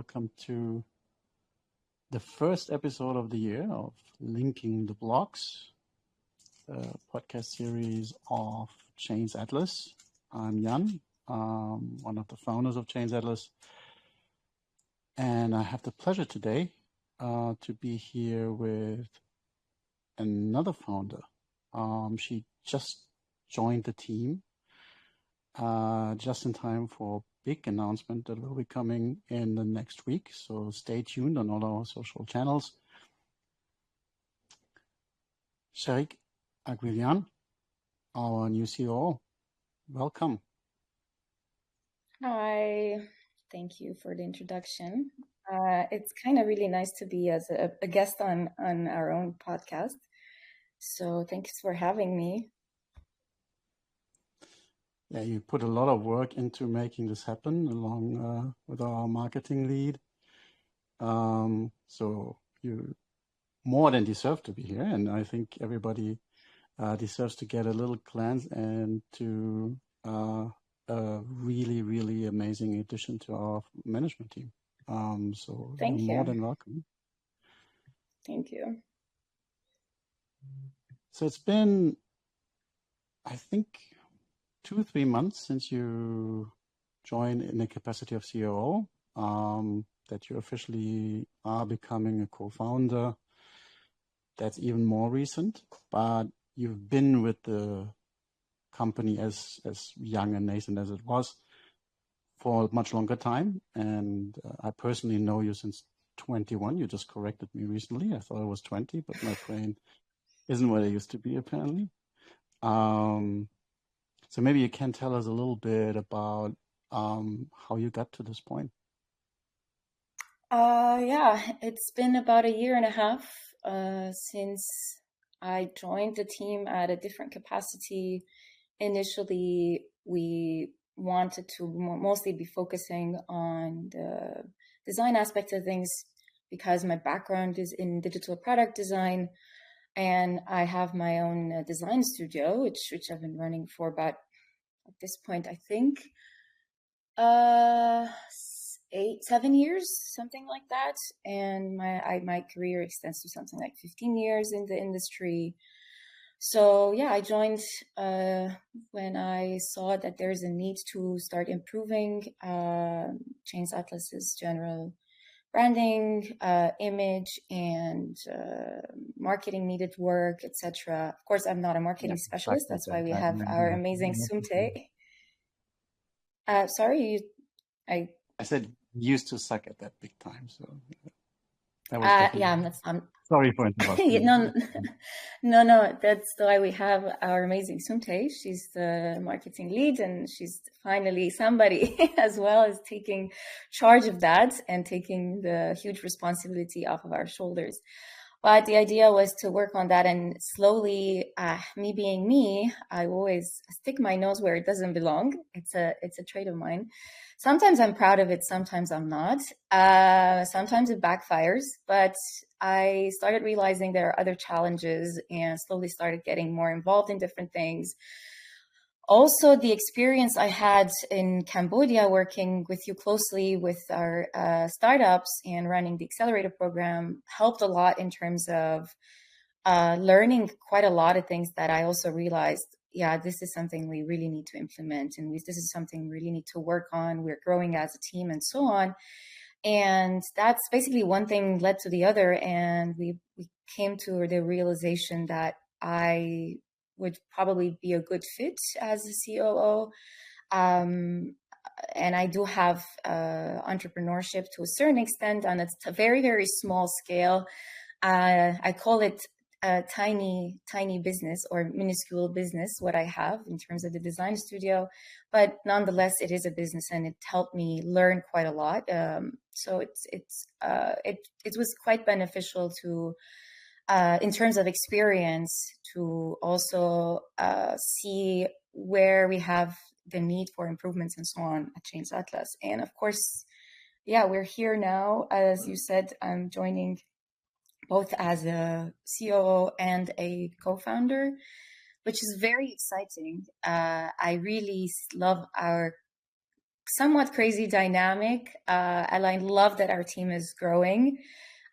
welcome to the first episode of the year of Linking the Blocks, the podcast series of ChainsAtlas. I'm Jan, one of the founders of ChainsAtlas, and I have the pleasure today to be here with another founder. She just joined the team just in time for a big announcement that will be coming in the next week. So stay tuned on all our social channels. Shaghig Agulian, our new COO. Welcome. Hi, thank you for the introduction. It's kind of really nice to be as a guest on our own podcast. So thanks for having me. Yeah, you put a lot of work into making this happen along with our marketing lead. So you more than deserve to be here. And I think everybody deserves to get a little glance and to a really, really amazing addition to our management team. So Thank you're you. more than welcome. Thank you. So it's been, I think, 2-3 months since you joined in the capacity of COO, that you officially are becoming a co-founder. That's even more recent, but you've been with the company as young and nascent as it was for a much longer time. And I personally know you since 21. You just corrected me recently. I thought it was 20, but my brain isn't what it used to be, apparently. So maybe you can tell us a little bit about how you got to this point. Yeah, it's been about a year and a half since I joined the team at a different capacity. Initially, we wanted to mostly be focusing on the design aspect of things because my background is in digital product design. And I have my own design studio, which I've been running for about, at this point, I think, 7 years, something like that. And my career extends to something like 15 years in the industry. So yeah, I joined when I saw that there's a need to start improving ChainsAtlas's general branding, image, and marketing needed work, etc. Of course, I'm not a marketing specialist. That's why we have our amazing Sumte. Sorry, I said used to suck at that big time. So that was I'm sorry for interrupting. No, that's why we have our amazing Sumte. She's the marketing lead, and she's finally somebody as well as taking charge of that and taking the huge responsibility off of our shoulders. But the idea was to work on that, and slowly, me being me, I always stick my nose where it doesn't belong. It's a trait of mine. Sometimes I'm proud of it, sometimes I'm not. Sometimes it backfires, but I started realizing there are other challenges and slowly started getting more involved in different things. Also, the experience I had in Cambodia working with you closely with our startups and running the accelerator program helped a lot in terms of learning quite a lot of things that I also realized, yeah, this is something we really need to implement, and this is something we really need to work on. We're growing as a team and so on. And that's basically one thing led to the other. And we came to the realization that I would probably be a good fit as a COO. And I do have entrepreneurship to a certain extent, and it's a very, very small scale. I call it a tiny business or minuscule business, what I have in terms of the design studio, but nonetheless, it is a business, and it helped me learn quite a lot. So it was quite beneficial to, in terms of experience, to also see where we have the need for improvements and so on at ChainsAtlas. And of course, yeah, we're here now. As you said, I'm joining both as a COO and a co-founder, which is very exciting. I really love our somewhat crazy dynamic. And I love that our team is growing.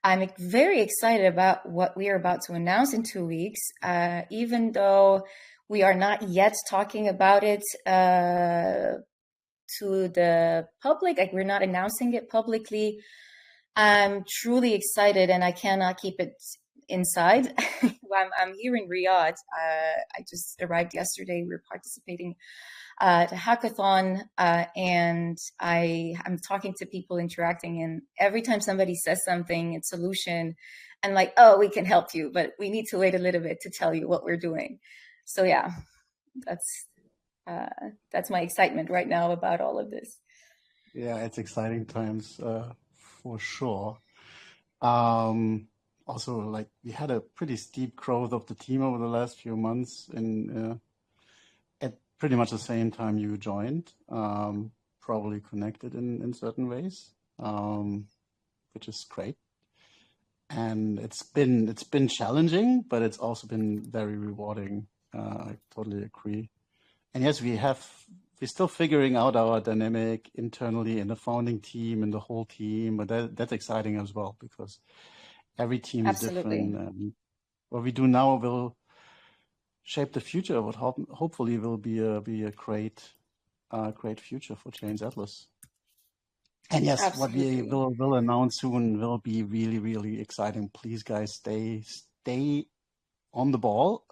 I'm very excited about what we are about to announce in 2 weeks, even though we are not yet talking about it to the public. Like, we're not announcing it publicly. I'm truly excited, and I cannot keep it inside. I'm here in Riyadh. I just arrived yesterday. We're participating the hackathon, and I'm talking to people, interacting, and every time somebody says something, it's solution, I'm like, oh, we can help you, but we need to wait a little bit to tell you what we're doing. So yeah, that's my excitement right now about all of this. Yeah, it's exciting times for sure. Also, like, we had a pretty steep growth of the team over the last few months, and at pretty much the same time you joined, probably connected in certain ways, which is great. And it's been challenging, but it's also been very rewarding. I totally agree. And yes, we're still figuring out our dynamic internally in the founding team and the whole team, but that's exciting as well, because every team is Absolutely. different. And what we do now will shape the future. What hopefully will be a great future for ChainsAtlas. And yes, Absolutely. what we will announce soon will be really, really exciting. Please, guys, stay on the ball.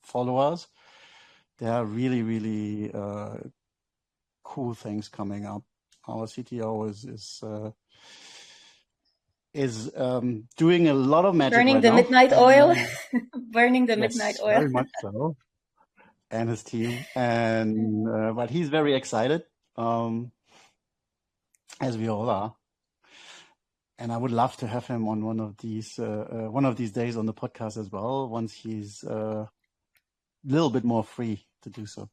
Follow us. There are really, really cool things coming up. Our CTO is doing a lot of magic Burning right the now. midnight oil. Burning the midnight Yes, oil. very much so. And his team. And but he's very excited, as we all are. And I would love to have him on one of these days on the podcast as well, once he's a little bit more free to do so.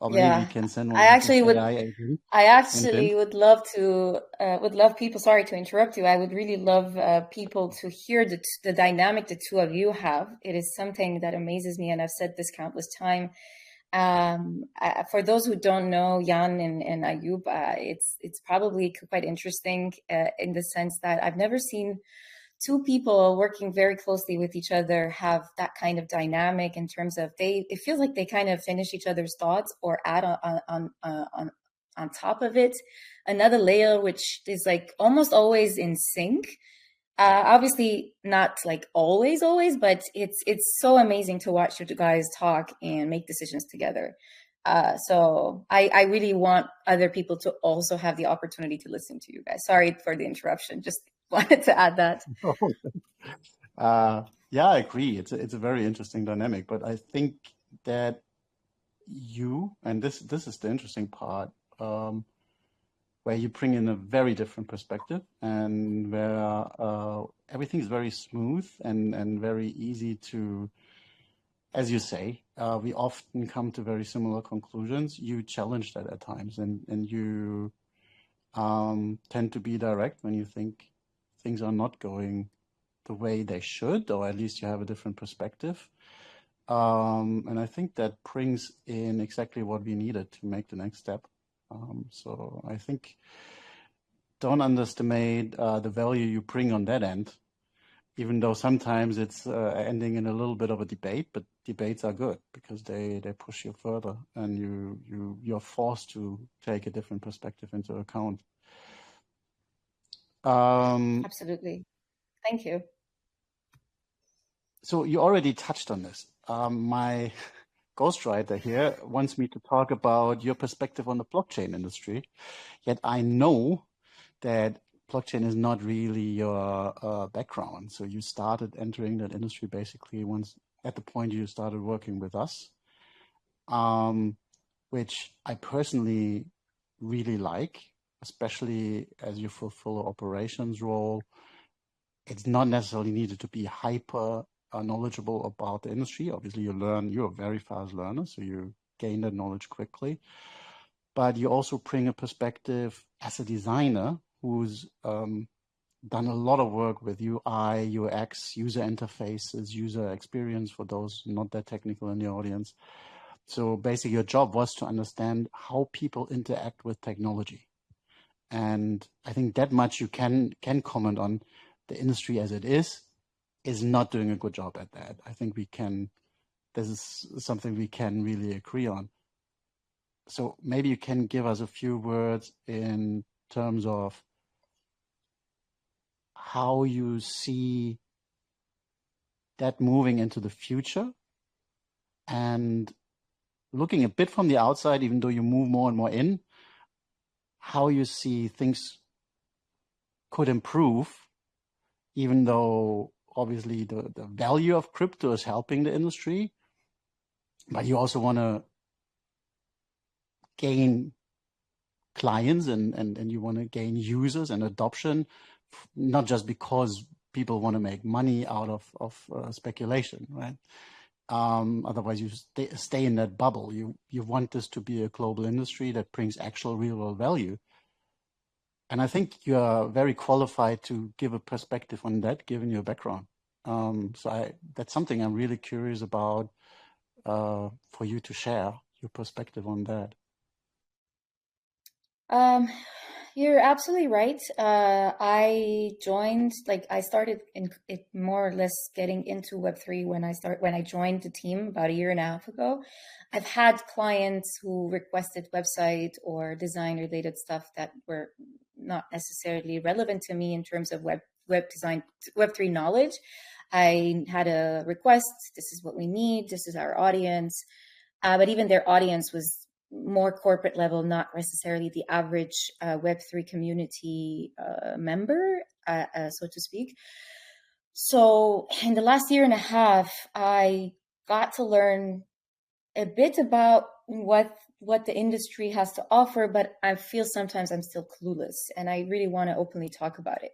Or maybe we can send one I of these actually would. AI agents. I Hint, actually hint. would love people. Sorry to interrupt you. I would really love people to hear the dynamic the two of you have. It is something that amazes me, and I've said this countless times. For those who don't know Jan and Ayub, it's probably quite interesting in the sense that I've never seen two people working very closely with each other have that kind of dynamic in terms of it feels like they kind of finish each other's thoughts or add on top of it another layer, which is like almost always in sync. Obviously not like always, but it's so amazing to watch you guys talk and make decisions together. So I really want other people to also have the opportunity to listen to you guys. Sorry for the interruption. Just wanted to add that. Yeah, I agree. It's a very interesting dynamic, but I think that this is the interesting part, where you bring in a very different perspective, and where everything is very smooth and very easy to, as you say, we often come to very similar conclusions. You challenge that at times, and you tend to be direct when you think things are not going the way they should, or at least you have a different perspective. And I think that brings in exactly what we needed to make the next step. So I think don't underestimate the value you bring on that end, even though sometimes it's ending in a little bit of a debate, but debates are good because they push you further, and you're forced to take a different perspective into account. Absolutely. Thank you. So you already touched on this. My ghostwriter here wants me to talk about your perspective on the blockchain industry. Yet I know that blockchain is not really your background. So you started entering that industry basically once at the point you started working with us, which I personally really like, especially as you fulfill an operations role. It's not necessarily needed to be hyper knowledgeable about the industry. Obviously, you're a very fast learner, so you gain that knowledge quickly. But you also bring a perspective as a designer who's done a lot of work with UI, UX, user interfaces, user experience for those not that technical in the audience. So basically your job was to understand how people interact with technology. And I think that much you can comment on. The industry as it is not doing a good job at that. I think this is something we can really agree on. So maybe you can give us a few words in terms of how you see that moving into the future, and looking a bit from the outside, even though you move more and more in, how you see things could improve, even though obviously the value of crypto is helping the industry, but you also want to gain clients and you want to gain users and adoption, not just because people want to make money out of speculation, right? Otherwise, you stay in that bubble. You want this to be a global industry that brings actual real world value. And I think you are very qualified to give a perspective on that, given your background. That's something I'm really curious about for you to share your perspective on that. You're absolutely right. I joined, I started in it more or less getting into Web3 when I joined the team about a year and a half ago. I've had clients who requested website or design related stuff that were not necessarily relevant to me in terms of web design, Web3 knowledge. I had a request. This is what we need. This is our audience. But even their audience was more corporate level, not necessarily the average Web3 community member, so to speak. So in the last year and a half, I got to learn a bit about what the industry has to offer, but I feel sometimes I'm still clueless, and I really want to openly talk about it.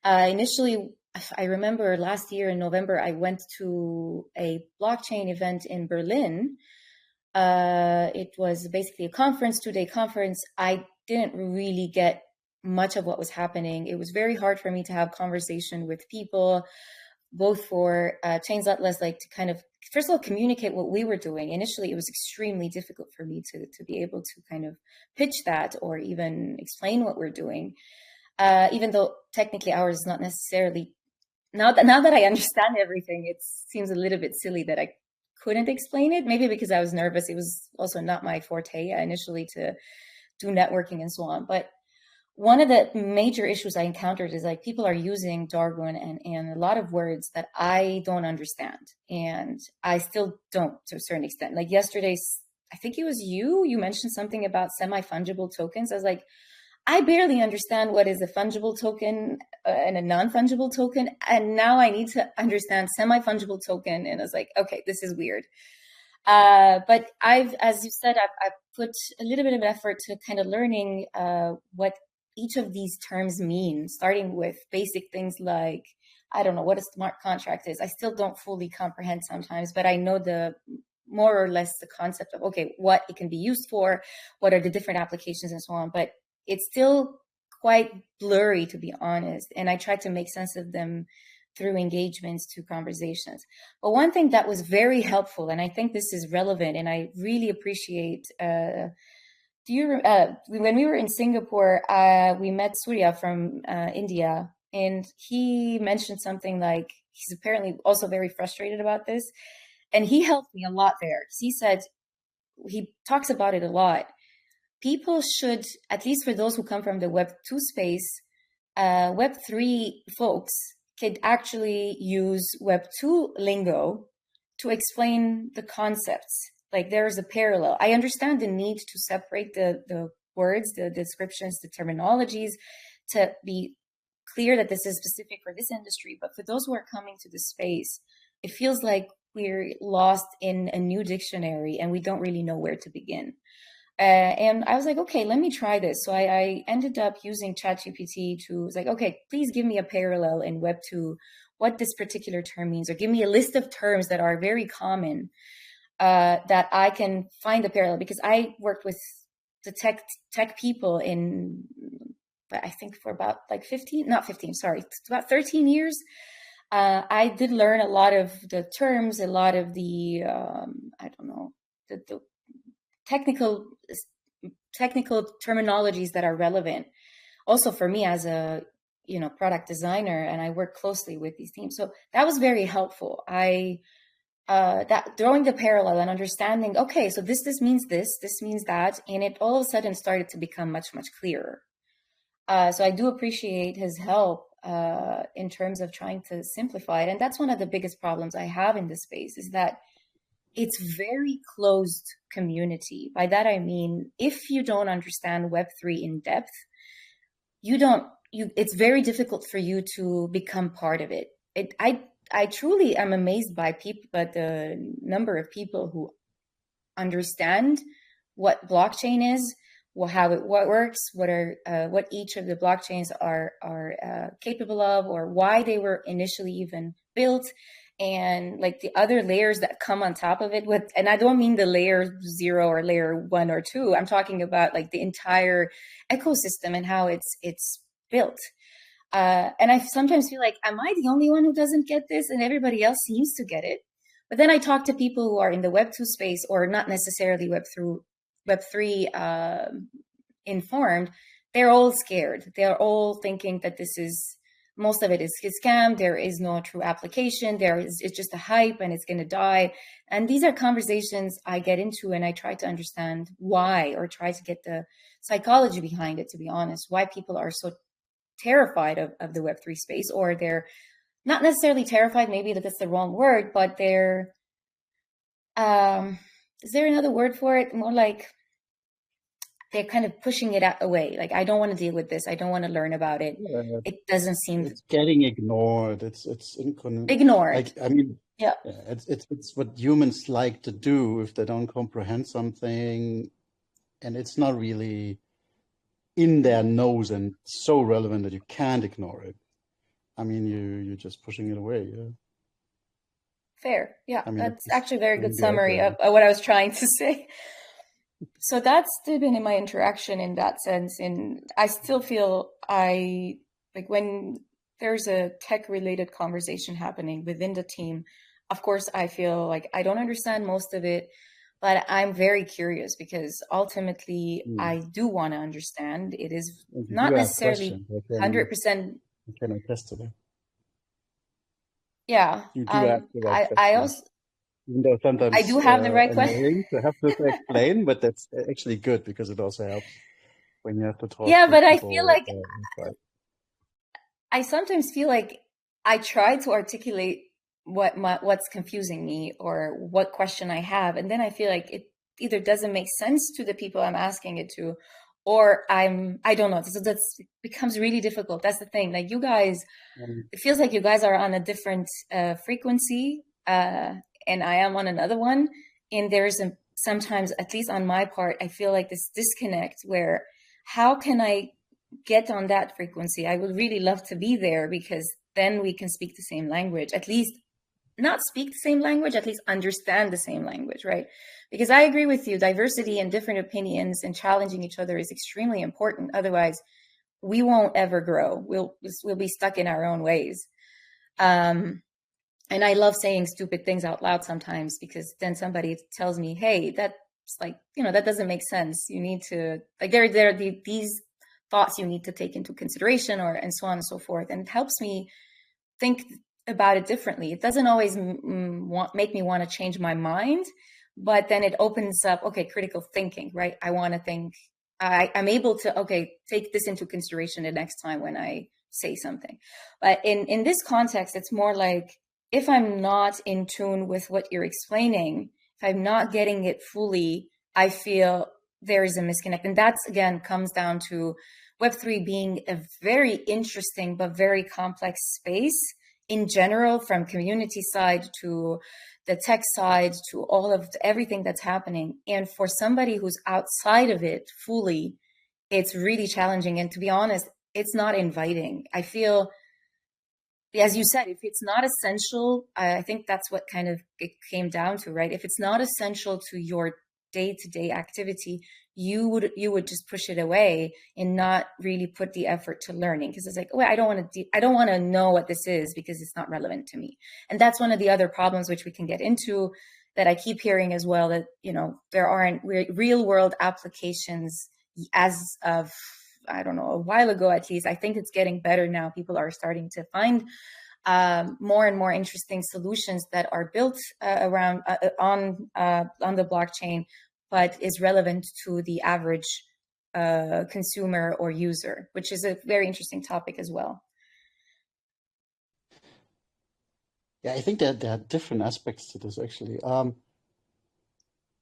Initially, I remember last year in November, I went to a blockchain event in Berlin. It was basically a conference, 2-day conference. I didn't really get much of what was happening. It was very hard for me to have conversation with people, both for ChainsAtlas, to kind of, first of all, communicate what we were doing. Initially, it was extremely difficult for me to be able to kind of pitch that or even explain what we're doing. Even though technically ours is not necessarily, now that I understand everything, it seems a little bit silly that I couldn't explain it, maybe because I was nervous. It was also not my forte initially to do networking and so on. But one of the major issues I encountered is people are using jargon and a lot of words that I don't understand. And I still don't to a certain extent. Like yesterday, I think it was you mentioned something about semi-fungible tokens. I was like, I barely understand what is a fungible token and a non-fungible token. And now I need to understand semi-fungible token. And I was like, okay, this is weird. But as you said, I've put a little bit of effort to kind of learning what each of these terms mean, starting with basic things like, I don't know what a smart contract is. I still don't fully comprehend sometimes, but I know the more or less the concept of, okay, what it can be used for, what are the different applications and so on. But it's still quite blurry, to be honest. And I try to make sense of them through engagements to conversations. But one thing that was very helpful, and I think this is relevant, and I really appreciate, when we were in Singapore, we met Surya from India, and he mentioned something like, he's apparently also very frustrated about this. And he helped me a lot there. He said, he talks about it a lot. People should, at least for those who come from the Web 2 space, Web 3 folks could actually use Web 2 lingo to explain the concepts. Like there's a parallel. I understand the need to separate the words, the descriptions, the terminologies, to be clear that this is specific for this industry. But for those who are coming to the space, it feels like we're lost in a new dictionary and we don't really know where to begin. And I was like, okay, let me try this. So I ended up using ChatGPT to, was like, okay, please give me a parallel in Web 2, what this particular term means, or give me a list of terms that are very common that I can find a parallel. Because I worked with the tech people in, I think for about like 13 years. I did learn a lot of the terms, a lot of the, the technical terminologies that are relevant. Also for me as a product designer, and I work closely with these teams, so that was very helpful. That drawing the parallel and understanding, okay, so this means this means that, and it all of a sudden started to become much clearer. So I do appreciate his help in terms of trying to simplify it. And that's one of the biggest problems I have in this space, is that it's very closed community. By that I mean, if you don't understand Web3 in depth, it's very difficult for you to become part of it. I truly am amazed by the number of people who understand what blockchain is, how it works, what each of the blockchains are capable of, or why they were initially even built, and like the other layers that come on top of it. And I don't mean the layer 0 or layer 1 or 2. I'm talking about like the entire ecosystem and how it's built. And I sometimes feel like, am I the only one who doesn't get this? And everybody else seems to get it. But then I talk to people who are in the Web2 space, or not necessarily Web3 informed. They're all scared. They're all thinking that most of it is a scam. There is no true application. It's just a hype and it's going to die. And these are conversations I get into, and I try to understand why, or try to get the psychology behind it, to be honest, why people are so terrified of the Web3 space, or they're not necessarily terrified, maybe that's the wrong word, but they're, is there another word for it? More like they're kind of pushing it away. Like, I don't want to deal with this. I don't want to learn about it. Yeah. It doesn't seem... It's getting ignored. It's ignored. Like, I mean, yeah, it's what humans like to do if they don't comprehend something, and it's not really in their nose and so relevant that you can't ignore it. I mean, you're just pushing it away. Yeah. Fair. Yeah, I mean, that's actually a very good summary of what I was trying to say. So that's been in my interaction in that sense. And I still feel like when there's a tech related conversation happening within the team, of course, I feel like I don't understand most of it, but I'm very curious, because ultimately I do want to understand. It is not necessarily 100%. Can I test it? Yeah. You do ask the right question. I also... Even though sometimes I do have the right question to have to explain, but that's actually good, because it also helps when you have to talk. Yeah, but I feel like I sometimes feel like I try to articulate what's confusing me, or what question I have, and then I feel like it either doesn't make sense to the people I'm asking it to, or I don't know. So that becomes really difficult. That's the thing. Like, you guys, it feels like you guys are on a different frequency. And I am on another one. And there's sometimes, at least on my part, I feel like this disconnect where, how can I get on that frequency? I would really love to be there, because then we can speak the same language, at least not speak the same language, at least understand the same language, right? Because I agree with you, diversity and different opinions and challenging each other is extremely important. Otherwise, we won't ever grow. We'll be stuck in our own ways. And I love saying stupid things out loud sometimes, because then somebody tells me, hey, that's like, that doesn't make sense. You need to, like, there are these thoughts you need to take into consideration, and so on and so forth. And it helps me think about it differently. It doesn't always make me want to change my mind, but then it opens up, okay, critical thinking, right? I want to think, I'm able to, okay, take this into consideration the next time when I say something. But in this context, it's more like, if I'm not in tune with what you're explaining, if I'm not getting it fully, I feel there is a disconnect. And that's, again, comes down to Web3 being a very interesting but very complex space in general, from community side to the tech side to all of everything that's happening. And for somebody who's outside of it fully, it's really challenging. And to be honest, it's not inviting. I feel, as you said, if it's not essential, I think that's what kind of it came down to, right? If it's not essential to your day-to-day activity, you would just push it away and not really put the effort to learning, because it's like, oh, I don't want to know what this is because it's not relevant to me. And that's one of the other problems which we can get into that I keep hearing as well, that, there aren't real world applications as of, I don't know, a while ago at least. I think it's getting better now. People are starting to find more and more interesting solutions that are built around on the blockchain, but is relevant to the average consumer or user, which is a very interesting topic as well. Yeah, I think that there are different aspects to this actually.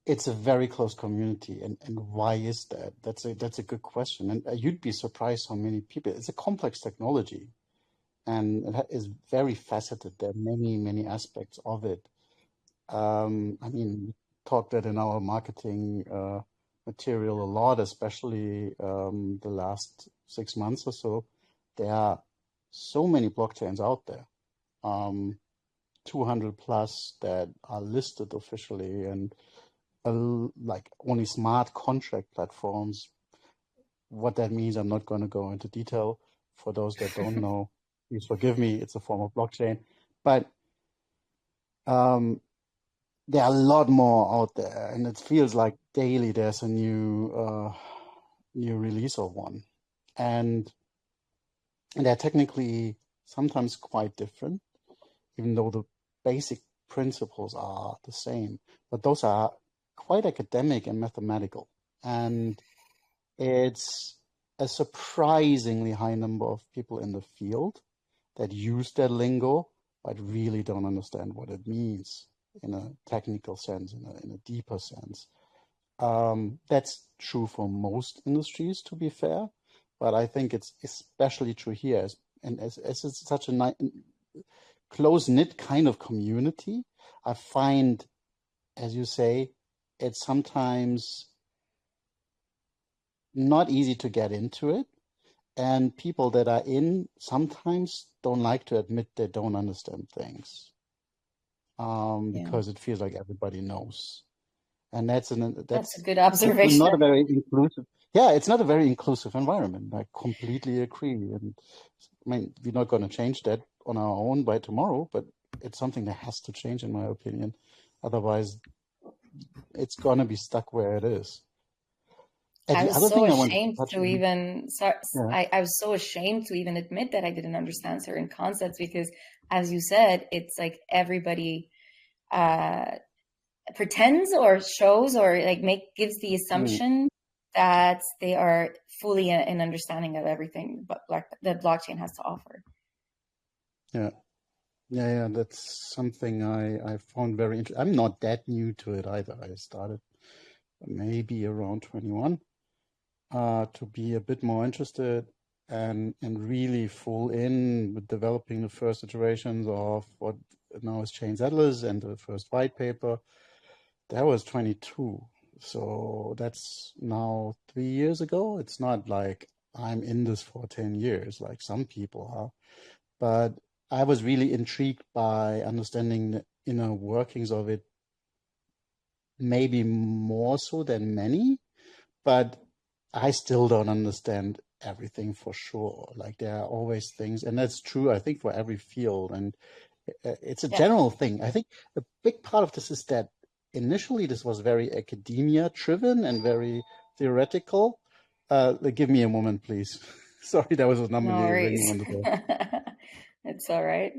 It's a very close community, and why is that? That's a good question, and you'd be surprised how many people. It's a complex technology, and it is very faceted. There are many aspects of it. I mean, we talked that in our marketing material a lot, especially the last 6 months or so. There are so many blockchains out there. 200 plus that are listed officially, and like only smart contract platforms. What that means, I'm not going to go into detail. For those that don't know, please forgive me. It's a form of blockchain, but there are a lot more out there, and it feels like daily there's a new release of one, and they're technically sometimes quite different, even though the basic principles are the same. But those are quite academic and mathematical, and it's a surprisingly high number of people in the field that use that lingo but really don't understand what it means in a technical sense, in a deeper sense. That's true for most industries, to be fair, but I think it's especially true here, as it's such a close-knit kind of community. I find, as you say, it's sometimes not easy to get into it, and people that are in sometimes don't like to admit they don't understand things, because it feels like everybody knows, and that's a good observation. Not a very inclusive. Yeah, it's not a very inclusive environment. I completely agree, and I mean, we're not going to change that on our own by tomorrow, but it's something that has to change, in my opinion. Otherwise, it's going to be stuck where it is. I was so ashamed to even. I was so ashamed to even admit that I didn't understand certain concepts, because, as you said, it's like everybody pretends or shows or like gives the assumption that they are fully in understanding of everything that blockchain has to offer. Yeah, that's something I found very interesting. I'm not that new to it either. I started maybe around 21 to be a bit more interested and really full in with developing the first iterations of what now is ChainsAtlas and the first white paper. That was 22. So that's now 3 years ago. It's not like I'm in this for 10 years like some people are, but I was really intrigued by understanding the inner workings of it, maybe more so than many, but I still don't understand everything for sure. Like, there are always things, and that's true, I think, for every field, and it's a general thing. I think a big part of this is that initially this was very academia driven and very theoretical. Give me a moment, please. Sorry, that was anomaly ringing on the door. It's all right.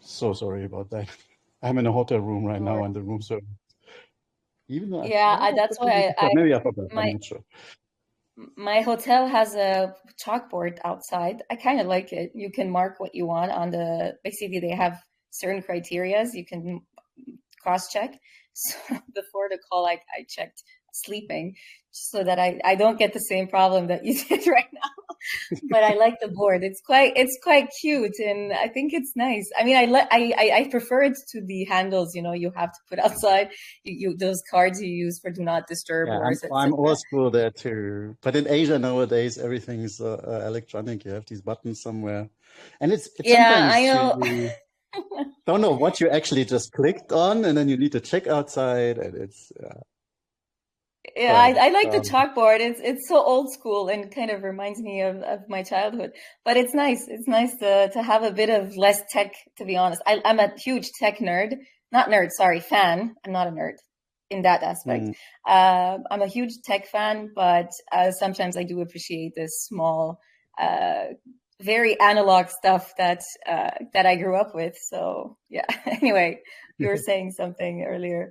So sorry about that. I'm in a hotel room right now, and the room service. Even though that's why maybe I forgot. I'm not sure. My hotel has a chalkboard outside. I kind of like it. You can mark what you want on basically they have certain criterias you can cross-check. So before the call, I checked sleeping so that I don't get the same problem that you did right now. but I like the board. It's quite cute, and I think it's nice. I mean, I prefer it to the handles, you have to put outside. You those cards you use for do not disturb Yeah, or I'm etc. old school there too. But in Asia nowadays, everything's electronic. You have these buttons somewhere, and it's Yeah, I sometimes know. you don't know what you actually just clicked on, and then you need to check outside, and it's Yeah, but I like the chalkboard. It's so old school and kind of reminds me of my childhood. But it's nice. It's nice to have a bit of less tech, to be honest. I'm a huge tech nerd. Not nerd, sorry, fan. I'm not a nerd in that aspect. I'm a huge tech fan, but sometimes I do appreciate this small, very analog stuff that I grew up with. So yeah. Anyway, you were saying something earlier.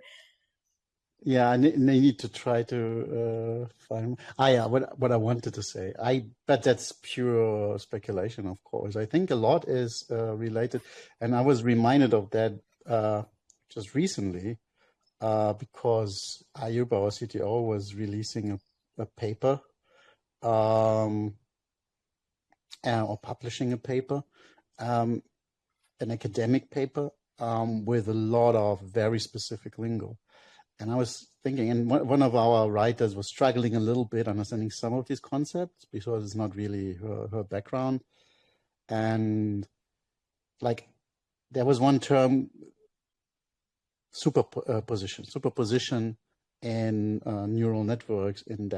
yeah, I need to try to find. Yeah, what I wanted to say. But that's pure speculation, of course. I think a lot is related, and I was reminded of that just recently because Ayub, our CTO, was releasing a paper or publishing a paper, an academic paper with a lot of very specific lingo. And I was thinking, and one of our writers was struggling a little bit understanding some of these concepts because it's not really her background. And like there was one term, superposition in neural networks in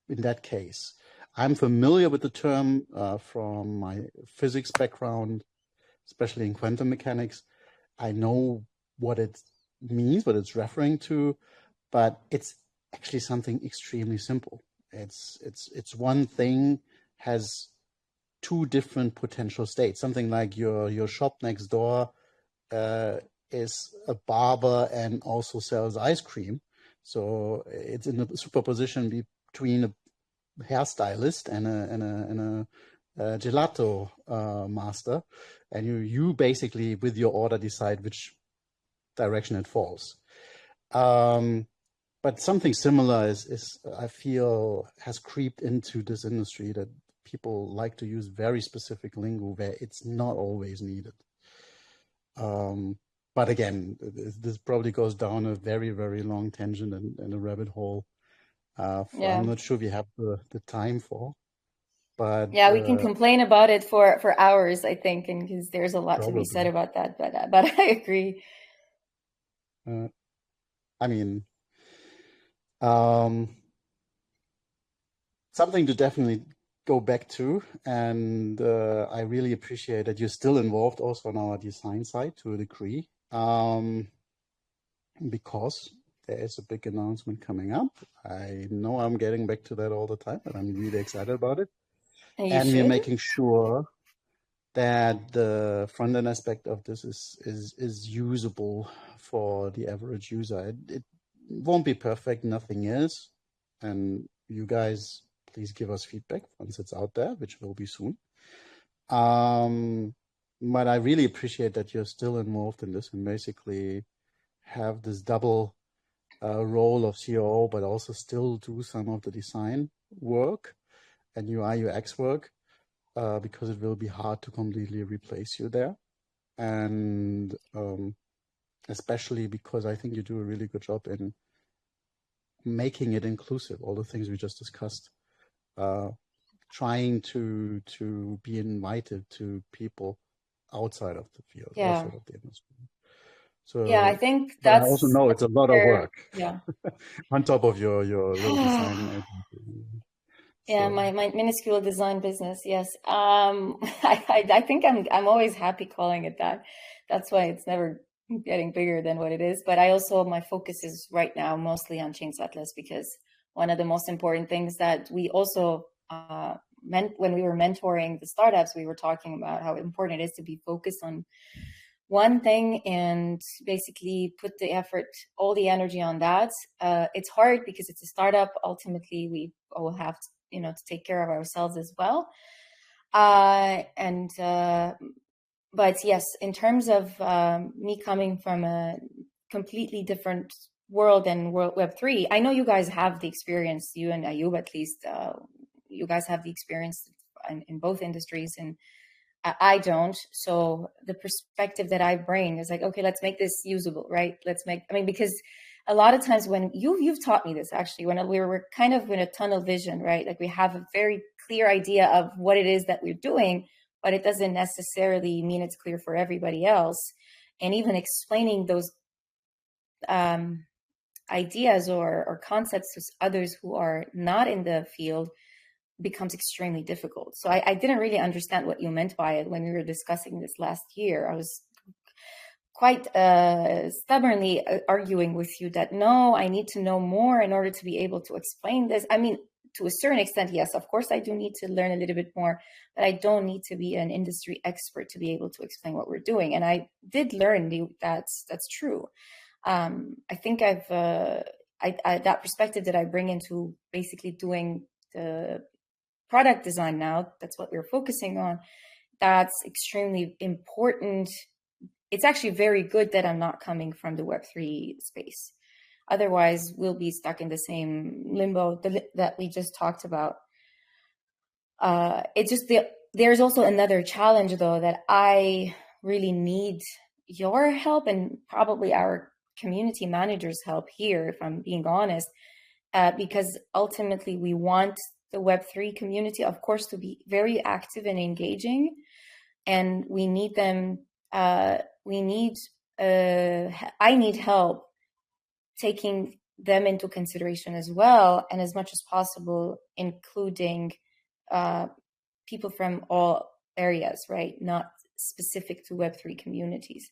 that case. I'm familiar with the term from my physics background, especially in quantum mechanics. I know what it means, what it's referring to, but it's actually something extremely simple. It's one thing has two different potential states. Something like your shop next door is a barber and also sells ice cream. So it's in a superposition between a hairstylist and a gelato master, and you basically with your order decide which direction it falls. But something similar is I feel has creeped into this industry, that people like to use very specific lingo where it's not always needed. But again, this probably goes down a very, very long tangent and a rabbit hole. Yeah. I'm not sure we have the time for. But yeah, we can complain about it for hours, I think, and because there's a lot to be said probably. about that. But I agree. I mean, something to definitely go back to, and I really appreciate that you're still involved also on our design side to a degree, because there is a big announcement coming up. I know I'm getting back to that all the time, but I'm really excited about it. And you And we're should. making sure that the front end aspect of this is usable for the average user. It won't be perfect, nothing is. And you guys, please give us feedback once it's out there, which will be soon. But I really appreciate that you're still involved in this and basically have this double role of COO, but also still do some of the design work and UI UX work, because it will be hard to completely replace you there. And especially because I think you do a really good job in making it inclusive, all the things we just discussed, trying to be invited to people outside of the field, Yeah. outside of the industry. So Yeah, I think but I also know it's a lot of work yeah. on top of your little design agency. Yeah, my minuscule design business. Yes. I think I'm always happy calling it that. That's why it's never getting bigger than what it is. But I also, my focus is right now mostly on ChainsAtlas, because one of the most important things that we also meant when we were mentoring the startups, we were talking about how important it is to be focused on one thing and basically put the effort, all the energy on that. It's hard because it's a startup. Ultimately, we will have to take care of ourselves as well. But yes, in terms of me coming from a completely different world than Web3, I know you guys have the experience, you and Ayub at least, you guys have the experience in both industries, and I don't. So the perspective that I bring is like, okay, let's make this usable, right? Because a lot of times when you've taught me this actually, when we're kind of in a tunnel vision, right? Like we have a very clear idea of what it is that we're doing, but it doesn't necessarily mean it's clear for everybody else. And even explaining those ideas or concepts to others who are not in the field becomes extremely difficult. So I didn't really understand what you meant by it when we were discussing this last year. I was quite stubbornly arguing with you that no, I need to know more in order to be able to explain this. I mean, to a certain extent, yes, of course, I do need to learn a little bit more, but I don't need to be an industry expert to be able to explain what we're doing. And I did learn that's true. I think that perspective that I bring into basically doing the product design now, that's what we're focusing on. That's extremely important. It's actually very good that I'm not coming from the Web3 space. Otherwise, we'll be stuck in the same limbo that we just talked about. There's also another challenge, though, that I really need your help and probably our community managers' help here, if I'm being honest, because ultimately we want the Web3 community, of course, to be very active and engaging, and we need them. I need help taking them into consideration as well, and as much as possible, including people from all areas, right? Not specific to Web3 communities.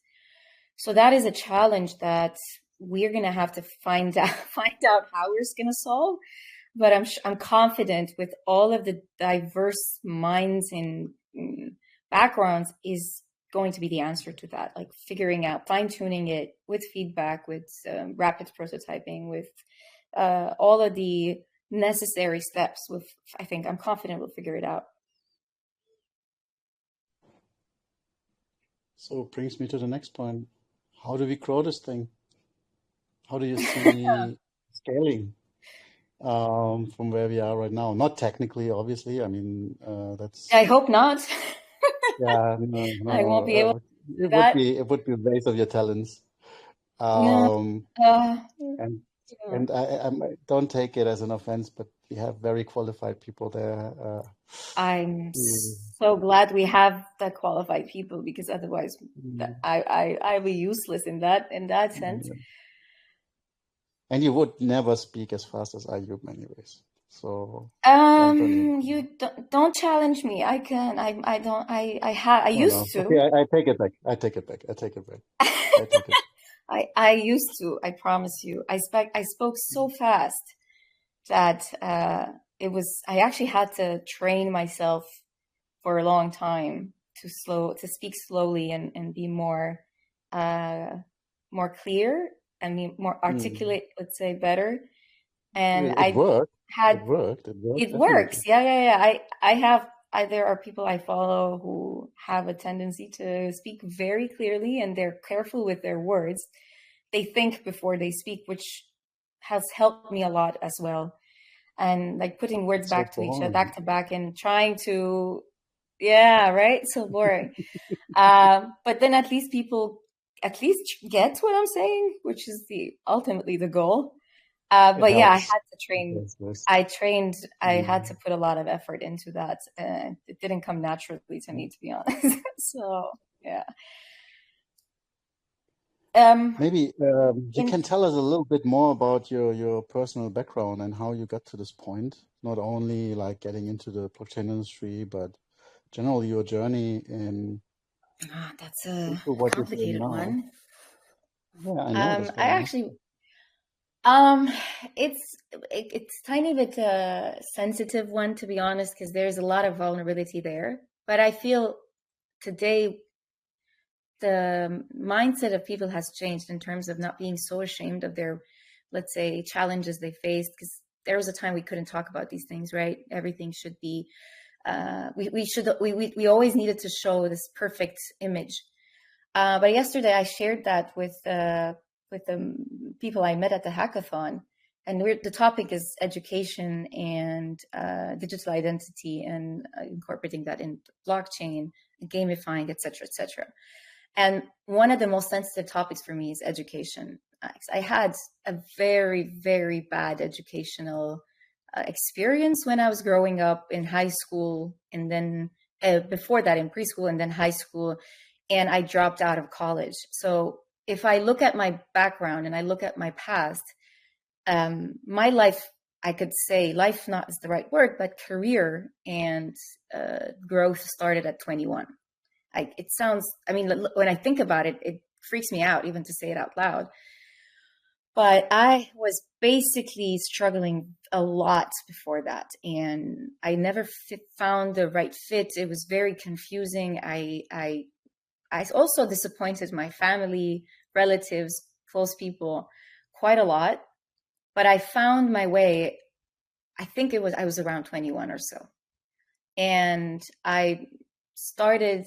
So that is a challenge that we're going to have to find out how we're going to solve. But I'm confident with all of the diverse minds and backgrounds is going to be the answer to that, like figuring out, fine-tuning it with feedback, with rapid prototyping, with all of the necessary steps. I'm confident we'll figure it out. So it brings me to the next point. How do we grow this thing? How do you see scaling from where we are right now? Not technically, obviously. I mean, I hope not. Yeah, no. I won't be able to do that. It would be a waste of your talents. No. And I don't take it as an offense, but we have very qualified people there. I'm so glad we have that qualified people, because otherwise I'd be useless in that sense. And you would never speak as fast as I do, anyways. So you don't challenge me. I can. I used to. Okay, I take it back. I take it back. I used to. I promise you. I spoke so fast that I actually had to train myself for a long time to speak slowly and be more clear and be more articulate, let's say, better. And it worked. It works. Yeah. There are people I follow who have a tendency to speak very clearly, and they're careful with their words. They think before they speak, which has helped me a lot as well. And like putting words back to back and trying to, yeah, right. So boring. But then at least people get what I'm saying, which is ultimately the goal. But yeah, I had to train. I had to put a lot of effort into that. It didn't come naturally to me, to be honest. So yeah. Maybe you can tell us a little bit more about your personal background and how you got to this point. Not only like getting into the blockchain industry, but generally your journey in. That's a complicated one. Yeah, I know. I actually. It's tiny bit a sensitive one, to be honest, because there's a lot of vulnerability there. But I feel today the mindset of people has changed in terms of not being so ashamed of their, let's say, challenges they faced. Because there was a time we couldn't talk about these things, right? Everything should be, we always needed to show this perfect image. But yesterday I shared that with the people I met at the hackathon, and the topic is education and digital identity, and incorporating that in blockchain, gamifying, etc., etc. And one of the most sensitive topics for me is education. I had a very, very bad educational experience when I was growing up in high school, and then before that in preschool, and then high school, and I dropped out of college. So if I look at my background and I look at my past, my life, I could say life not is the right word, but career and growth started at 21. It sounds, I mean, when I think about it, it freaks me out even to say it out loud. But I was basically struggling a lot before that, and I never found the right fit. It was very confusing. I also disappointed my family, relatives, close people quite a lot. But I found my way. I think I was around 21 or so. And I started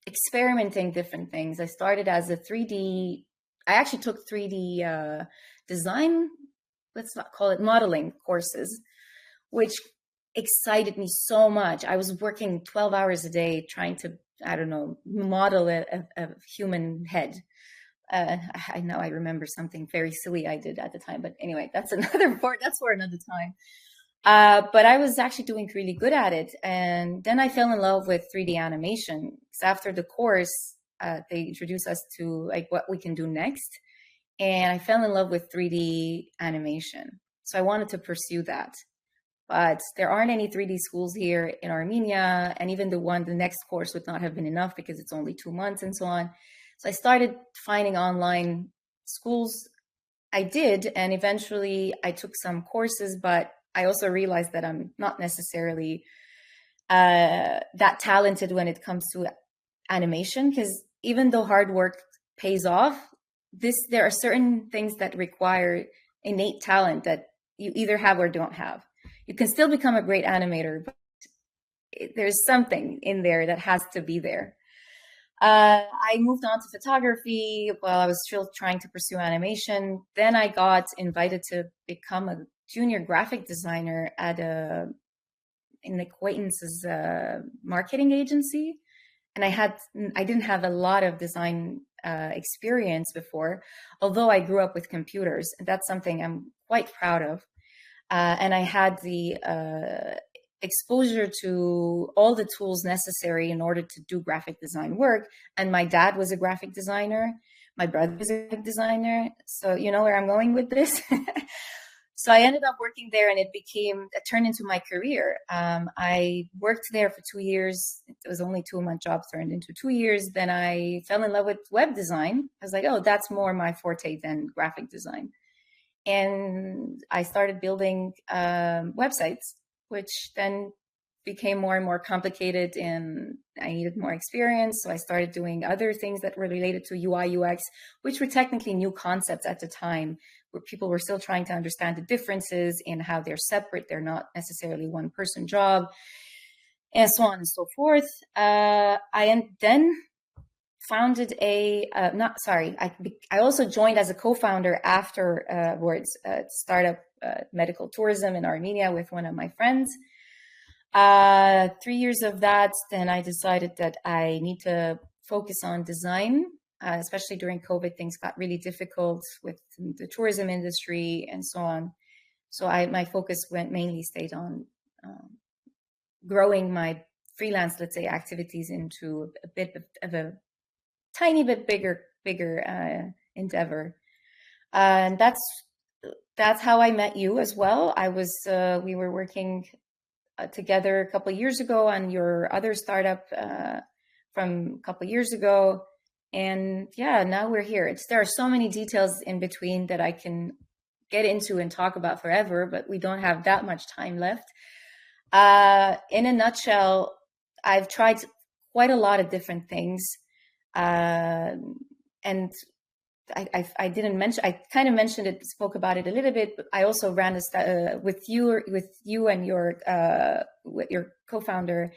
experimenting different things. I started as a 3D, I actually took 3D design, let's not call it modeling courses, which excited me so much. I was working 12 hours a day trying to, I don't know, model a human head. I know I remember something very silly I did at the time, but anyway, that's another part. That's for another time. But I was actually doing really good at it. And then I fell in love with 3D animation. Because after the course, they introduced us to like what we can do next. And I fell in love with 3D animation. So I wanted to pursue that. But there aren't any 3D schools here in Armenia. And even the next course would not have been enough because it's only 2 months and so on. So I started finding online schools. I did. And eventually I took some courses, but I also realized that I'm not necessarily that talented when it comes to animation, because even though hard work pays off, there are certain things that require innate talent that you either have or don't have. You can still become a great animator, but there's something in there that has to be there. I moved on to photography while I was still trying to pursue animation. Then I got invited to become a junior graphic designer at an acquaintance's marketing agency. And I didn't have a lot of design experience before, although I grew up with computers. That's something I'm quite proud of. And I had the exposure to all the tools necessary in order to do graphic design work. And my dad was a graphic designer. My brother was a graphic designer. So you know where I'm going with this? So I ended up working there, and it turned into my career. I worked there for 2 years. It was only a 2-month job, turned into 2 years. Then I fell in love with web design. I was like, oh, that's more my forte than graphic design. And I started building websites, which then became more and more complicated, and I needed more experience. So I started doing other things that were related to UI, UX, which were technically new concepts at the time, where people were still trying to understand the differences in how they're separate. They're not necessarily one person job, and so on and so forth. I then founded I also joined as a co-founder afterwards, a startup medical tourism in Armenia with one of my friends. 3 years of that, then I decided that I need to focus on design. Especially during COVID, things got really difficult with the tourism industry and so on. So my focus stayed on growing my freelance, let's say, activities into a bit of a tiny bit bigger endeavor. And that's how I met you as well. We were working together a couple of years ago on your other startup from a couple of years ago. And yeah, now we're here. There are so many details in between that I can get into and talk about forever, but we don't have that much time left. In a nutshell, I've tried quite a lot of different things. And I didn't mention, I kind of mentioned it, spoke about it a little bit, but I also ran with you and your co-founder.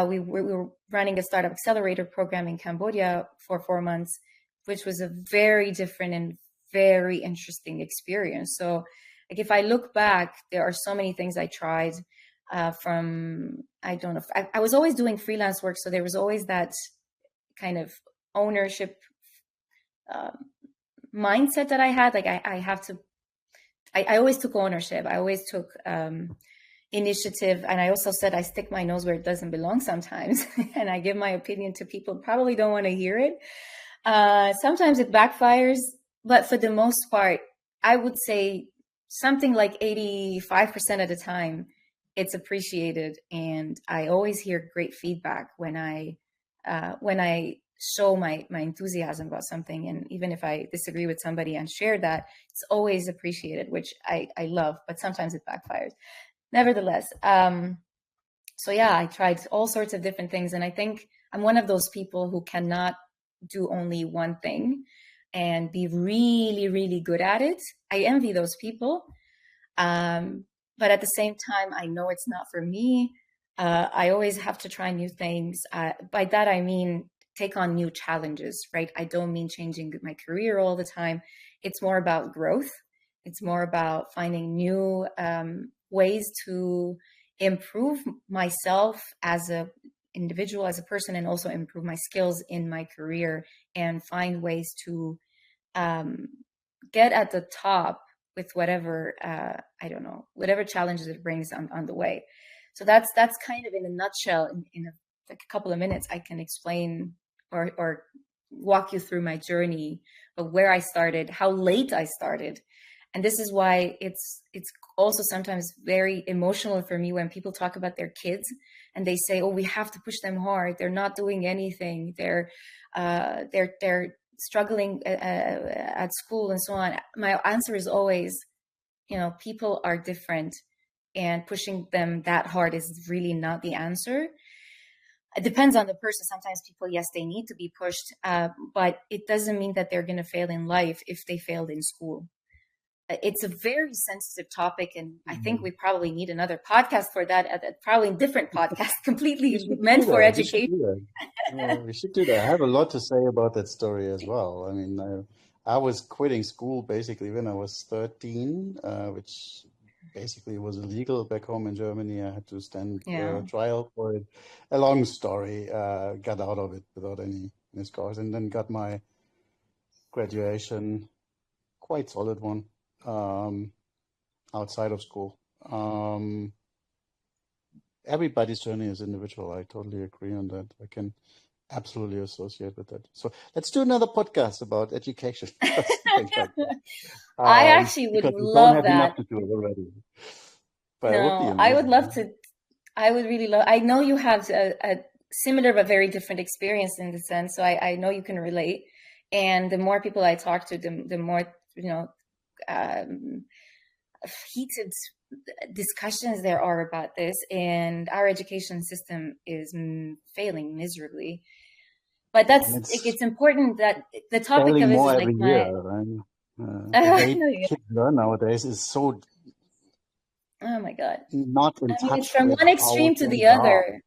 We were running a startup accelerator program in Cambodia for 4 months, which was a very different and very interesting experience. So Like if I look back, there are so many things I tried from, I don't know, I was always doing freelance work. So there was always that kind of ownership mindset that I had. Like I have to, I always took ownership. I always took initiative. And I also said I stick my nose where it doesn't belong sometimes. And I give my opinion to people who probably don't want to hear it. Sometimes it backfires, but for the most part, I would say something like 85% of the time, it's appreciated. And I always hear great feedback when I show my enthusiasm about something. And even if I disagree with somebody and share that, it's always appreciated, which I love, but sometimes it backfires. Nevertheless, so yeah, I tried all sorts of different things. And I think I'm one of those people who cannot do only one thing and be really, really good at it. I envy those people. But at the same time, I know it's not for me. I always have to try new things. By that, I mean, take on new challenges, right? I don't mean changing my career all the time. It's more about growth. It's more about finding new ways to improve myself as a individual, as a person, and also improve my skills in my career and find ways to get at the top with whatever, I don't know, whatever challenges it brings on the way. So that's kind of in a nutshell, in a couple of minutes, I can explain or walk you through my journey of where I started, how late I started. And this is why it's also sometimes very emotional for me when people talk about their kids and they say, "Oh, we have to push them hard. They're not doing anything. They're struggling at school and so on." My answer is always, people are different, and pushing them that hard is really not the answer. It depends on the person. Sometimes people, yes, they need to be pushed, but it doesn't mean that they're going to fail in life if they failed in school. It's a very sensitive topic, and I think we probably need another podcast for that, probably a different podcast, completely meant for education. We should do that. I have a lot to say about that story as well. I mean, I was quitting school basically when I was 13, which basically was illegal back home in Germany. I had to stand trial for it. A long story. Got out of it without any scars, and then got my graduation, quite solid one, outside of school. Everybody's journey is individual. I totally agree on that. I can absolutely associate with that. So let's do another podcast about education. I actually would love that. Don't have enough to do it already. But no, I would love to. I would really love. I know you have a similar but very different experience in the sense. So I know you can relate. And the more people I talk to, the more heated discussions there are about this, and our education system is failing miserably. But it's important that the topic of it is like the way kids learn nowadays is so. Oh my God! Not in touch. It's from one extreme to the other.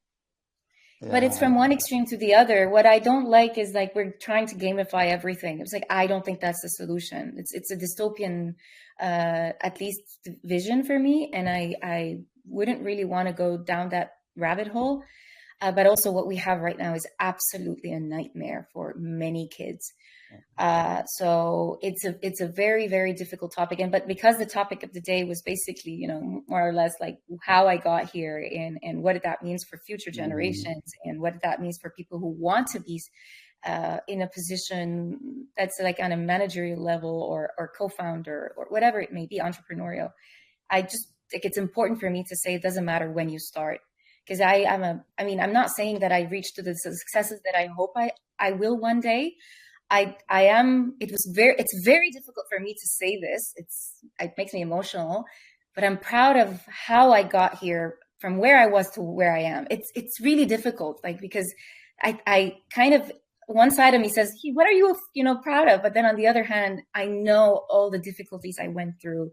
Yeah. But it's from one extreme to the other. What I don't like is like we're trying to gamify everything. It's like I don't think that's the solution. It's a dystopian, at least vision for me, and I wouldn't really want to go down that rabbit hole. But also, what we have right now is absolutely a nightmare for many kids. So it's a very, very difficult topic. But because the topic of the day was basically, more or less like how I got here and what that means for future generations and what that means for people who want to be in a position that's like on a managerial level or co-founder or whatever it may be, entrepreneurial. I just think it's important for me to say it doesn't matter when you start. Because I'm not saying that I reached to the successes that I hope I will one day. It's very difficult for me to say this. It makes me emotional, but I'm proud of how I got here from where I was to where I am. It's really difficult, like, because I kind of, one side of me says, hey, what are you, proud of? But then on the other hand, I know all the difficulties I went through,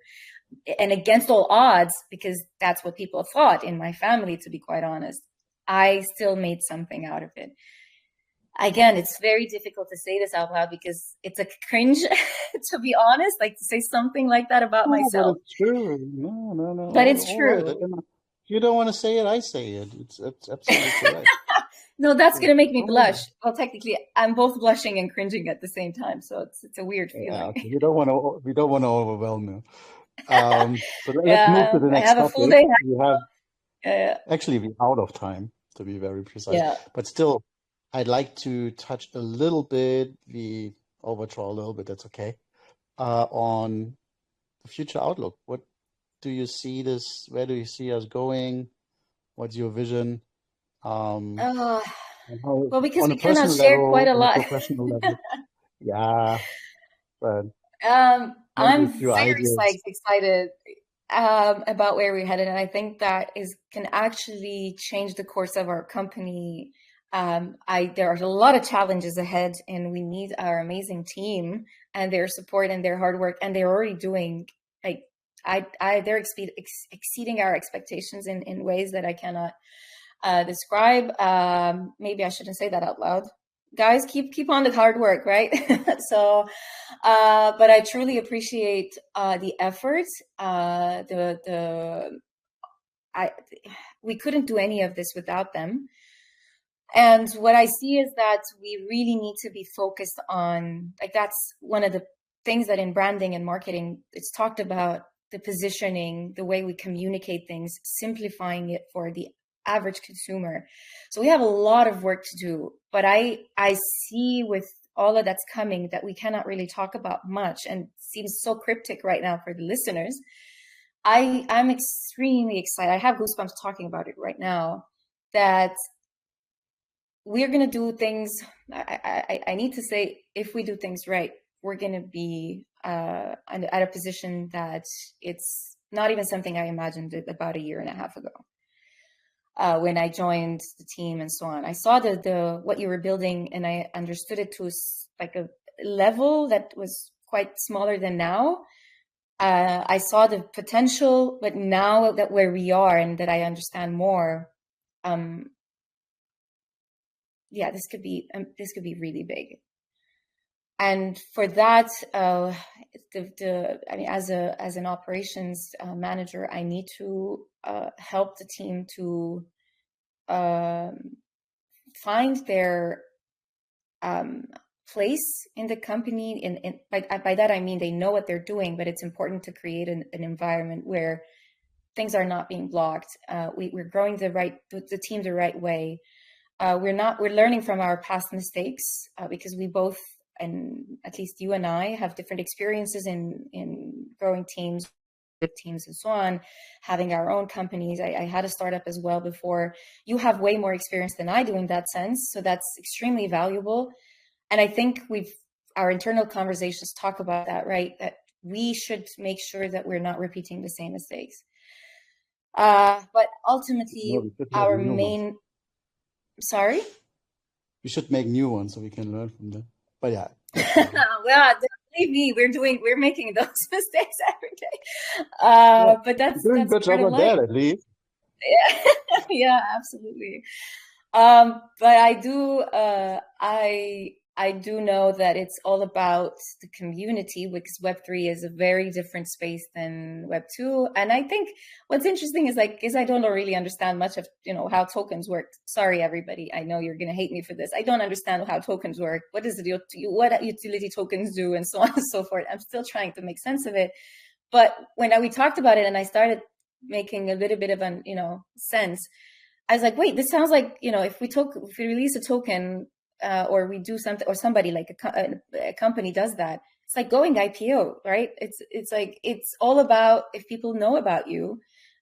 and against all odds, because that's what people thought in my family, to be quite honest, I still made something out of it. Again, it's very difficult to say this out loud because it's a cringe, to be honest, like to say something like that about No, but myself. it's true. No. But it's All right. true. If you don't want to say it, I say it. It's absolutely correct. No, that's So, gonna make me oh, blush. Well, technically, I'm both blushing and cringing at the same time, so it's a weird yeah, feeling. okay. We don't want to overwhelm you. So let's move Yeah, to the I next have a full topic. day. We have Uh, actually we're out of time, to be very precise. yeah. But still, I'd like to touch a little bit. We overdraw a little bit. That's okay. On the future outlook. What do you see this? Where do you see us going? What's your vision? Um, Uh, and how, well, because on a we cannot personal share quite level, a on a lot. professional level? Yeah, but maybe a I'm few very ideas. excited about where we're headed, and I think that is can actually change the course of our company. There are a lot of challenges ahead, and we need our amazing team and their support and their hard work, and they're already doing like they're exceeding our expectations in ways that I cannot describe. Maybe I shouldn't say that out loud. Guys, keep on the hard work, right? So, but I truly appreciate the effort. The I we couldn't do any of this without them. And what I see is that we really need to be focused on, like, that's one of the things that in branding and marketing, it's talked about the positioning, the way we communicate things, simplifying it for the average consumer. So we have a lot of work to do, but I see with all of that's coming that we cannot really talk about much and seems so cryptic right now for the listeners. I'm extremely excited. I have goosebumps talking about it right now that we're going to do things. I need to say, if we do things right, we're going to be at a position that it's not even something I imagined about a year and a half ago. When I joined the team and so on, I saw the what you were building, and I understood it to like a level that was quite smaller than now. I saw the potential, but now that where we are and that I understand more, yeah, this could be really big. And for that, I mean, as an operations manager, I need to help the team to find their place in the company. By that I mean they know what they're doing, but it's important to create an environment where things are not being blocked. We're growing the team the right way. We're learning from our past mistakes because we both, and at least you and I, have different experiences in growing teams, and so on, having our own companies. I had a startup as well before. You have way more experience than I do in that sense, so that's extremely valuable. And I think our internal conversations talk about that, right? That we should make sure that we're not repeating the same mistakes. But ultimately, No, we should make our new ones. main, sorry? We should make new ones so we can learn from them. But yeah. Well, believe me, we're making those mistakes every day. Yeah, But you're doing a good part job of on life. that, at least. Yeah, yeah, absolutely. But I do know that it's all about the community, because Web3 is a very different space than Web2. And I think what's interesting is I don't really understand much of, how tokens work. Sorry, everybody. I know you're going to hate me for this. I don't understand how tokens work. What utility tokens do, and so on and so forth. I'm still trying to make sense of it. But when we talked about it and I started making a little bit of an, sense, I was like, wait, this sounds like, if we release a token or we do something, or somebody like a company does that, it's like going IPO, right? It's like, it's all about, if people know about you,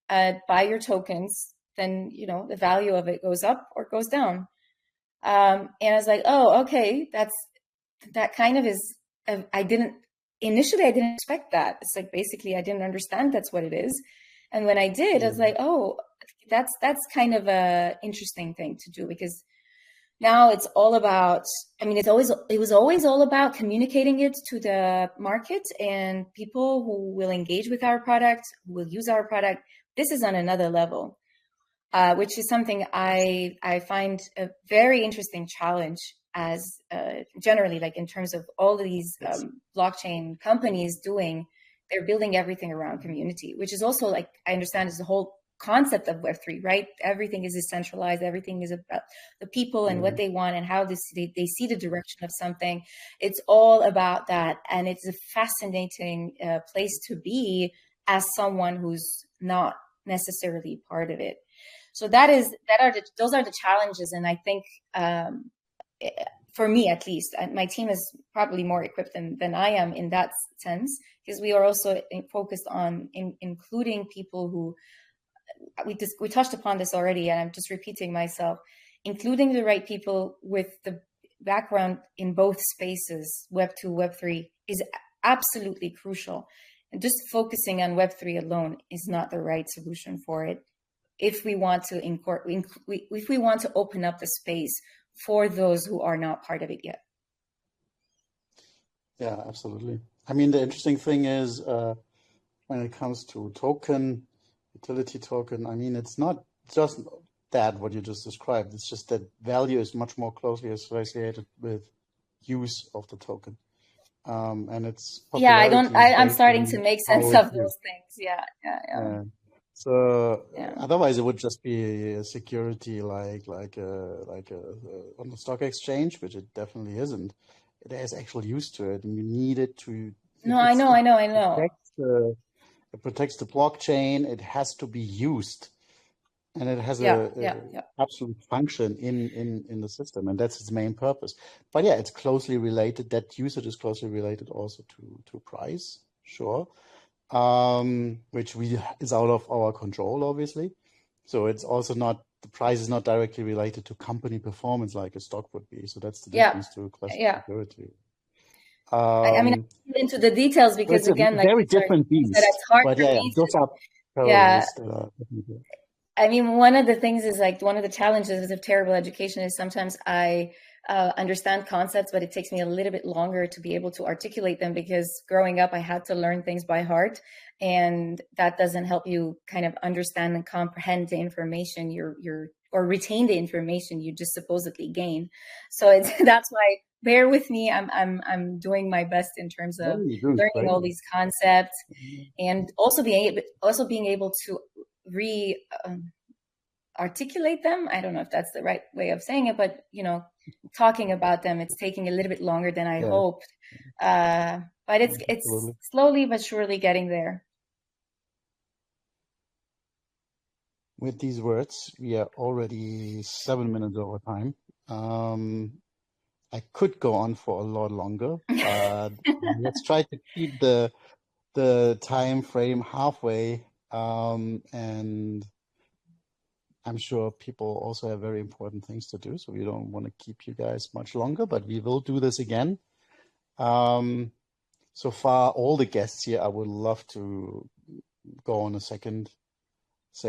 buy your tokens, then, the value of it goes up or goes down. And I was like, oh, okay, that kind of is, initially I didn't expect that. It's like, basically I didn't understand that's what it is. And when I did, I was like, oh, that's kind of a interesting thing to do, because now it's all about, I mean, it was always all about communicating it to the market and people who will engage with our product, who will use our product. This is on another level, which is something I find a very interesting challenge. as generally, like in terms of all of these blockchain companies doing, they're building everything around community, which is also, like, I understand, is the whole concept of Web3, right? Everything is decentralized. Everything is about the people and what they want and how they see the direction of something. It's all about that. And it's a fascinating place to be as someone who's not necessarily part of it. So those are the challenges. And I think for me, at least, my team is probably more equipped than I am in that sense, because we are also focused on including people who, we touched upon this already, and I'm just repeating myself, including the right people with the background in both spaces, Web 2, Web 3, is absolutely crucial. And just focusing on Web 3 alone is not the right solution for it. If we want to if we want to open up the space for those who are not part of it yet. Yeah, absolutely. I mean, the interesting thing is when it comes to utility token, I mean, it's not just that what you just described. It's just that value is much more closely associated with use of the token. And it's I'm starting to make sense of those things. Yeah. So otherwise, it would just be a security like on the stock exchange, which it definitely isn't. It has actual use to it, and you need it to. No, I know. It protects the blockchain. It has to be used, and it has a absolute function in the system, and that's its main purpose. But yeah, it's closely related. That usage is closely related also to price, sure. Which is out of our control, obviously. So it's also not, the price is not directly related to company performance like a stock would be. So that's the difference to classic security. I mean, I into the details because, again, like very different beast. It's hard for me. Those are parallels that are definitely. I mean, one of the things is, like, one of the challenges of terrible education is sometimes I understand concepts, but it takes me a little bit longer to be able to articulate them, because growing up, I had to learn things by heart, and that doesn't help you kind of understand and comprehend the information or retain the information you just supposedly gain. So that's why, bear with me. I'm doing my best in terms of learning all these concepts, and also being able to articulate them. I don't know if that's the right way of saying it, but talking about them, it's taking a little bit longer than I hoped. But it's slowly but surely getting there. With these words, we are already 7 minutes over time. I could go on for a lot longer. Let's try to keep the time frame halfway. And I'm sure people also have very important things to do, so we don't want to keep you guys much longer, but we will do this again. So far, all the guests here, I would love to go on a second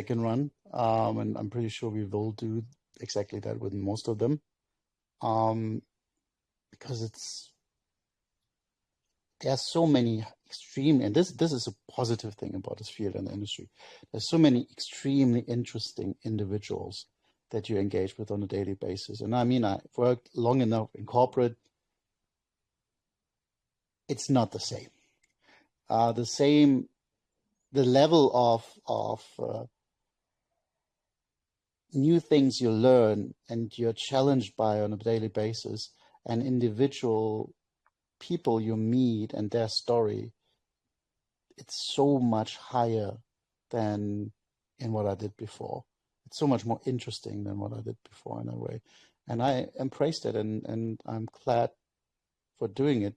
run. And I'm pretty sure we will do exactly that with most of them. Because there are so many extreme, and this is a positive thing about this field and the industry. There's so many extremely interesting individuals that you engage with on a daily basis. And I mean, I've worked long enough in corporate. It's not the same. The level of new things you learn and you're challenged by on a daily basis, and individual people you meet and their story, it's so much higher than in what I did before. It's so much more interesting than what I did before in a way. And I embraced it, and I'm glad for doing it,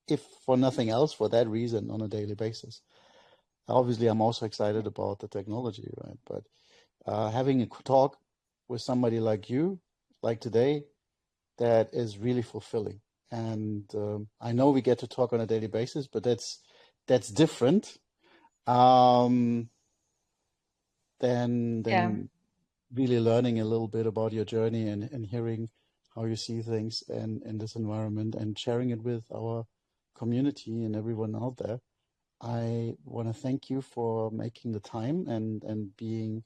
if for nothing else, for that reason, on a daily basis. Obviously, I'm also excited about the technology, right? But having a talk with somebody like you, like today, that is really fulfilling. And I know we get to talk on a daily basis, but that's different than really learning a little bit about your journey and hearing how you see things in this environment and sharing it with our community and everyone out there. I want to thank you for making the time and being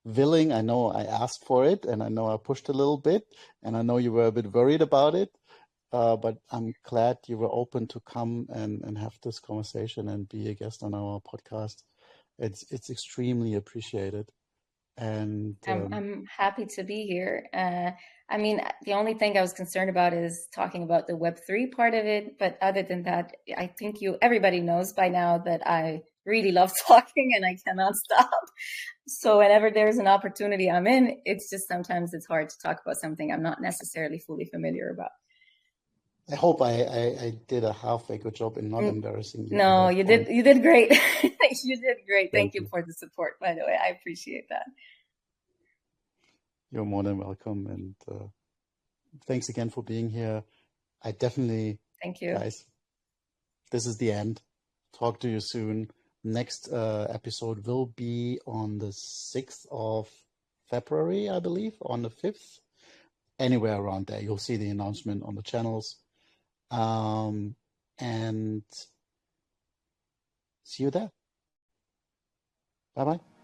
willing. I know I asked for it, and I know I pushed a little bit, and I know you were a bit worried about it. But I'm glad you were open to come and have this conversation and be a guest on our podcast. It's extremely appreciated. And I'm happy to be here. I mean, the only thing I was concerned about is talking about the Web3 part of it. But other than that, I think everybody knows by now that I really love talking and I cannot stop. So whenever there's an opportunity I'm in, it's just sometimes it's hard to talk about something I'm not necessarily fully familiar about. I hope I did a halfway good job in not embarrassing you. No, you did great. You did great. Thank you you for the support, by the way. I appreciate that. You're more than welcome. And thanks again for being here. I definitely, Thank you. guys, this is the end. Talk to you soon. Next episode will be on the 6th of February, I believe, on the 5th. Anywhere around there. You'll see the announcement on the channels. And see you there. Bye-bye.